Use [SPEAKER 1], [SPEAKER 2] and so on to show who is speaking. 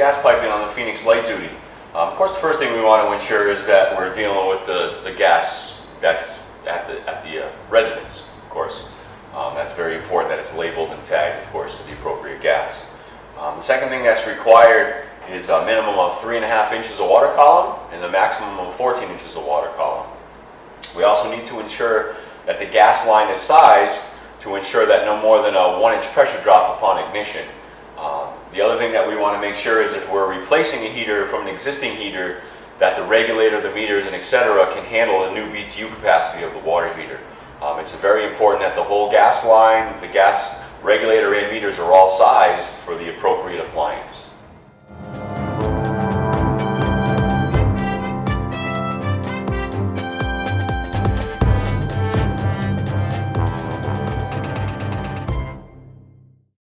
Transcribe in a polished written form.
[SPEAKER 1] gas piping on the Phoenix light duty. Of course, the first thing we want to ensure is that we're dealing with the gas that's at the residence, of course. That's very important that it's labeled and tagged, of course, to the appropriate gas. The second thing that's required is a minimum of 3.5 inches of water column and the maximum of 14 inches of water column. We also need to ensure that the gas line is sized to ensure that no more than a 1-inch pressure drop upon ignition. The other thing that we want to make sure is if we're replacing a heater from an existing heater, that the regulator, the meters, and etc. can handle the new BTU capacity of the water heater. It's very important that the whole gas line, the gas regulator and meters are all sized for the appropriate appliance.